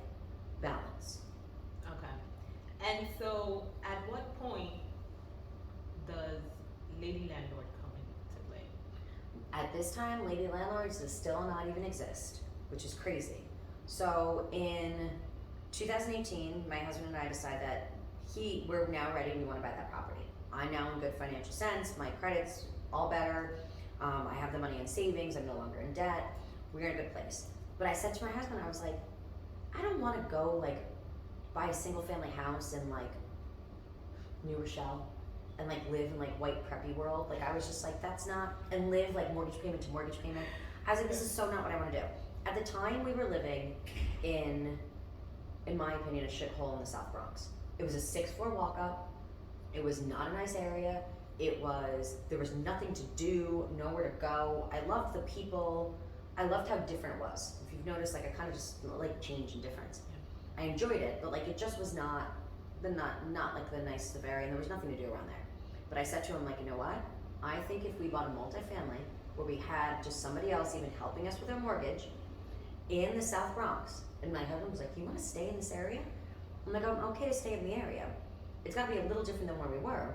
balance. Okay. And so at what point does Lady Landlord come into play? At this time, Lady Landlords does still not even exist, which is crazy. So in 2018, my husband and I decided that we're now ready, we want to buy that property. I'm now in good financial sense, my credit's all better, I have the money in savings, I'm no longer in debt, we're in a good place. But I said to my husband, I was like, I don't want to go like buy a single family house in like New Rochelle and like live in like white preppy world. Like I was just like, that's not, and live like mortgage payment to mortgage payment. I was like, this is so not what I want to do. At the time we were living in my opinion, a shithole in the South Bronx. It was a 6-floor walk up. It was not a nice area. There was nothing to do, nowhere to go. I loved the people. I loved how different it was. If you've noticed, like I kind of just like change and difference. I enjoyed it, but like it just was not like the nicest of area, and there was nothing to do around there. But I said to him, like, you know what? I think if we bought a multifamily where we had just somebody else even helping us with our mortgage in the South Bronx, and my husband was like, you want to stay in this area? I'm like, I'm okay to stay in the area. It's got to be a little different than where we were.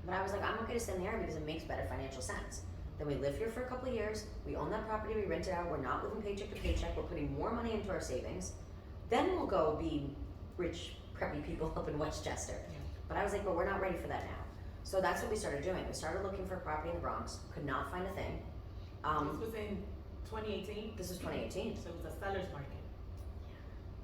But I was like, I'm okay to stay in the area because it makes better financial sense. Then we live here for a couple of years, we own that property, we rent it out, we're not living paycheck to paycheck, we're putting more money into our savings. Then we'll go be rich, preppy people up in Westchester. Yeah. But I was like, but we're not ready for that now. So that's what we started doing. We started looking for a property in the Bronx, could not find a thing. This was in 2018? This was 2018. So it was a seller's market.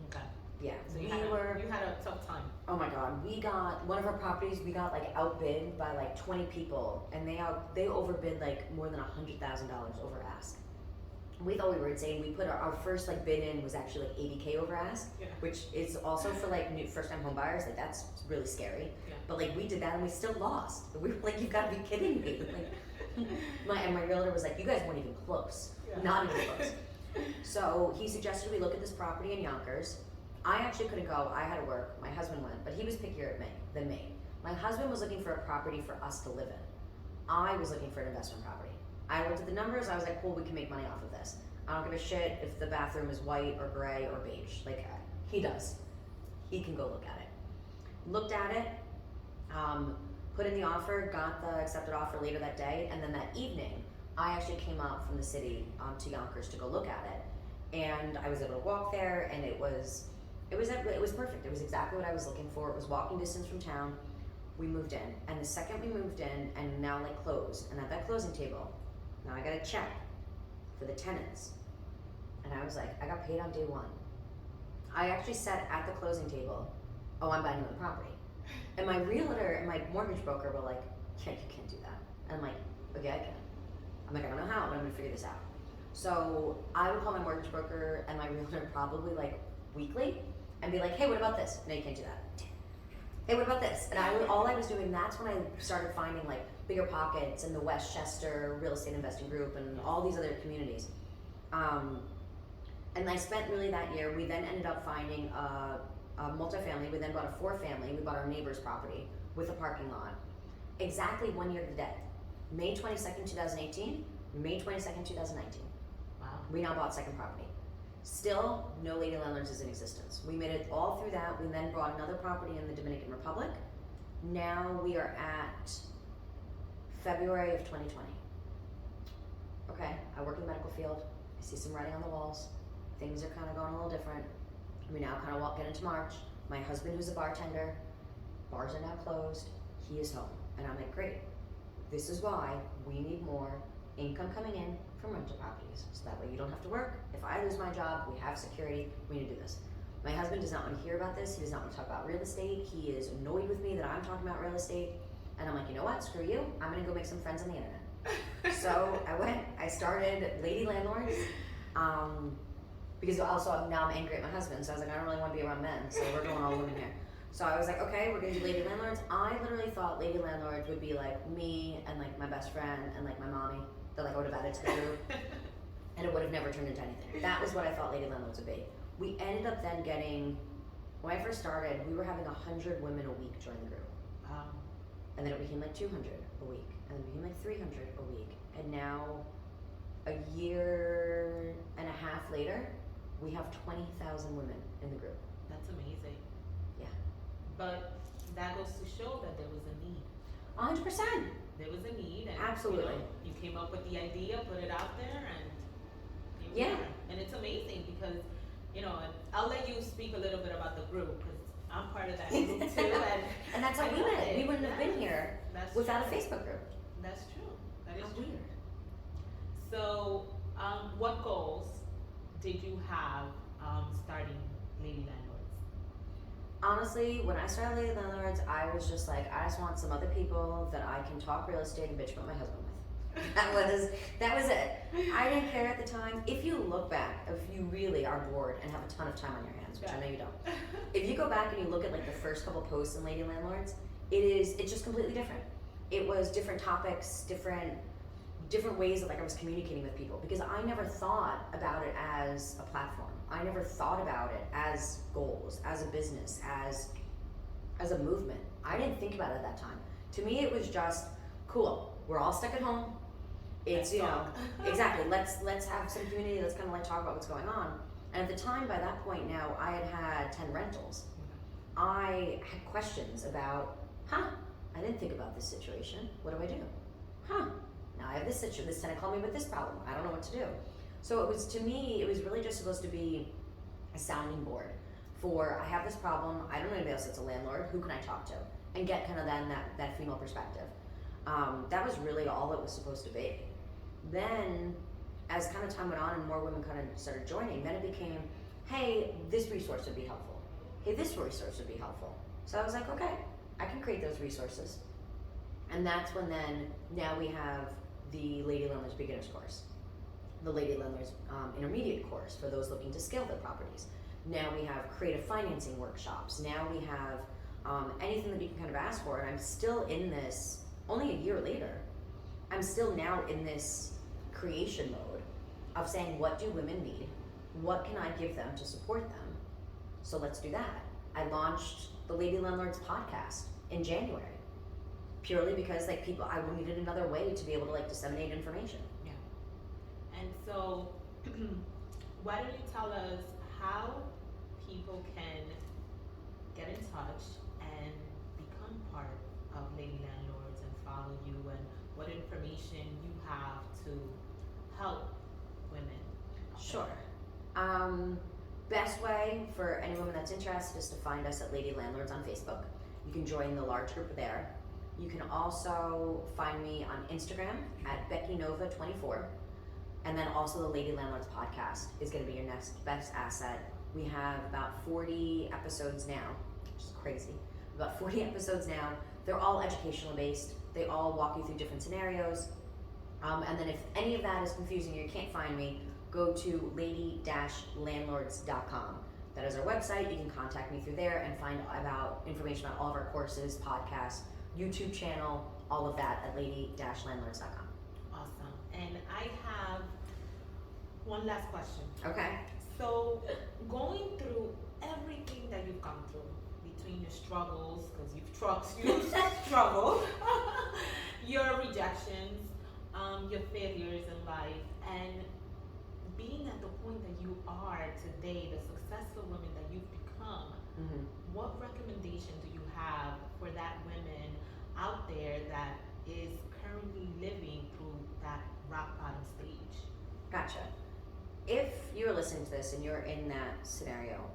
Okay. Yeah, So you you had a tough time. oh my god, we got one of our properties. We got like outbid by like 20 people, and they overbid like more than $100,000 over ask. We thought we were insane. We put our first like bid in was actually like 80K over ask, Yeah. which is also for like new first time home buyers. Like that's really scary. Yeah. But like we did that and we still lost. We were like, you gotta be kidding me. Like, my realtor was like, you guys weren't even close. Yeah. Not even close. So he suggested we look at this property in Yonkers. I actually couldn't go. I had to work. My husband went, but he was pickier than me. My husband was looking for a property for us to live in. I was looking for an investment property. I looked at the numbers. I was like, cool, we can make money off of this. I don't give a shit if the bathroom is white or gray or beige. Like, he does. He can go look at it. Looked at it, put in the offer, got the accepted offer later that day, and then that evening, I actually came out from the city to Yonkers to go look at it, and I was able to walk there, and it was perfect. It was exactly what I was looking for. It was walking distance from town. We moved in, and the second we moved in, and now like closed, and at that closing table, now I got a check for the tenants, and I was like, I got paid on day one. I actually sat at the closing table. Oh, I'm buying another property. And my realtor and my mortgage broker were like, yeah, you can't do that. And I'm like, okay, I can. I'm like, I don't know how, but I'm gonna figure this out. So I would call my mortgage broker and my realtor probably like weekly and be like, hey, what about this? No, you can't do that. Hey, what about this? And all I was doing, that's when I started finding like Bigger Pockets and the Westchester Real Estate Investing Group and all these other communities. And I spent really that year. We then ended up finding a multifamily. We then bought a 4-family. We bought our neighbor's property with a parking lot. Exactly 1 year to the day. May 22nd, 2018, May 22nd, 2019. Wow. We now bought second property. Still, no Lady Landlords is in existence. We made it all through that. We then bought another property in the Dominican Republic. Now we are at February of 2020. Okay, I work in the medical field. I see some writing on the walls. Things are kind of going a little different. We now kind of get into March. My husband, who's a bartender, bars are now closed. He is home. And I'm like, great. This is why we need more income coming in from rental properties. So that way you don't have to work. If I lose my job, we have security. We need to do this. My husband does not want to hear about this. He does not want to talk about real estate. He is annoyed with me that I'm talking about real estate. And I'm like, you know what? Screw you. I'm going to go make some friends on the internet. So I started Lady Landlords. Because also now I'm angry at my husband, so I was like, I don't really want to be around men, so we're going all women here. So I was like, okay, we're gonna do Lady Landlords. I literally thought Lady Landlords would be like me and like my best friend and like my mommy that like I would have added to the group, and it would have never turned into anything. That was what I thought Lady Landlords would be. We ended up then getting, when I first started, we were having 100 women a week join the group, and then it became like 200 a week, and then it became like 300 a week, and now a year and a half later, we have 20,000 women in the group. That's amazing. Yeah. But that goes to show that there was a need. 100%. There was a need, and Absolutely. you came up with the idea, put it out there, and Yeah. and it's amazing because and I'll let you speak a little bit about the group because I'm part of that group too, And that's how I we love met. it. We wouldn't have been Yes. here That's without a true. Facebook group. That's true. That is How true. weird. So, what goals did you have starting Lady Landlords? Honestly, when I started Lady Landlords, I was just like, I just want some other people that I can talk real estate and bitch about my husband with. That was it. I didn't care at the time. If you look back, if you really are bored and have a ton of time on your hands, which I know you don't, if you go back and you look at like the first couple posts in Lady Landlords, it's just completely different. It was different topics, different ways that like I was communicating with people, because I never thought about it as a platform. I never thought about it as goals, as a business, as a movement. I didn't think about it at that time. To me, it was just cool. We're all stuck at home. It's exactly. Let's have some community. Let's kind of like talk about what's going on. And at the time, by that point now, I had 10 rentals. I had questions about, I didn't think about this situation. What do I do? Huh, now I have this situation. This tenant called me with this problem. I don't know what to do. So it was, to me, it was really just supposed to be a sounding board for, I have this problem, I don't know anybody else that's a landlord, who can I talk to? And get kind of then that female perspective. That was really all it was supposed to be. Then, as kind of time went on and more women kind of started joining, then it became, hey, this resource would be helpful. Hey, this resource would be helpful. So I was like, okay, I can create those resources. And that's when then, now we have the Lady Landlords Beginners course, the Lady Landlords Intermediate course for those looking to scale their properties. Now we have creative financing workshops. Now we have anything that you can kind of ask for. And I'm still in this, only a year later, I'm still now in this creation mode of saying, what do women need? What can I give them to support them? So let's do that. I launched the Lady Landlords podcast in January, purely because like people, I needed another way to be able to like disseminate information. Yeah. And so, why don't you tell us how people can get in touch and become part of Lady Landlords and follow you, and what information you have to help women? Sure. Best way for any woman that's interested is to find us at Lady Landlords on Facebook. You can join the large group there. You can also find me on Instagram at BeckyNova24. And then also the Lady Landlords podcast is going to be your next best asset. We have about 40 episodes now, which is crazy. About 40 episodes now. They're all educational based. They all walk you through different scenarios. And then if any of that is confusing or you can't find me, go to lady-landlords.com. That is our website. You can contact me through there and find about information about all of our courses, podcasts, YouTube channel, all of that at lady-landlords.com. Awesome. And I have one last question. Okay. So, going through everything that you've gone through, between your struggles, because you've struggled, your rejections, your failures in life, and being at the point that you are today, the successful woman that you've become, what recommendation do you have for that woman out there that is currently living through that rock bottom stage? Gotcha. If you're listening to this and you're in that scenario,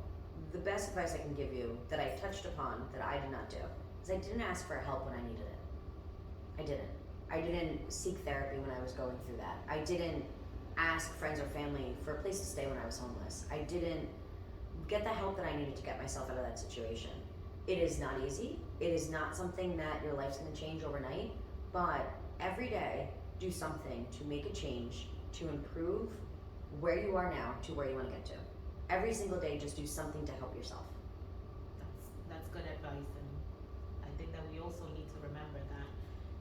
the best advice I can give you that I touched upon that I did not do is I didn't ask for help when I needed it. I didn't. I didn't seek therapy when I was going through that. I didn't ask friends or family for a place to stay when I was homeless. I didn't get the help that I needed to get myself out of that situation. It is not easy. It is not something that your life's going to change overnight, but every day do something to make a change, to improve where you are now to where you want to get to. Every single day, just do something to help yourself. That's good advice, and I think that we also need to remember that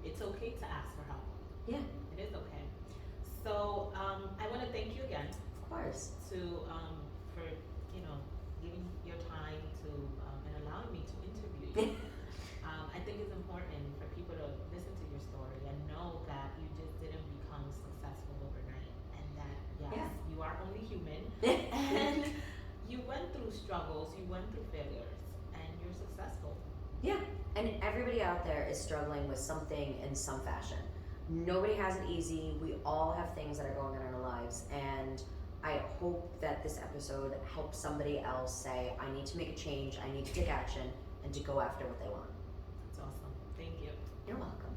it's okay to ask for help. Yeah. It is okay. So I want to thank you again. Of course. For giving your time to and allowing me to interview you. I think it's important for people to listen to your story and know that you just didn't become successful overnight, and that you are only human, and you went through struggles, you went through failures, and you're successful. Yeah, and everybody out there is struggling with something in some fashion. Nobody has it easy. We all have things that are going on in our lives, and I hope that this episode helps somebody else say, I need to make a change, I need to take action, and to go after what they want. That's awesome. Thank you. You're welcome.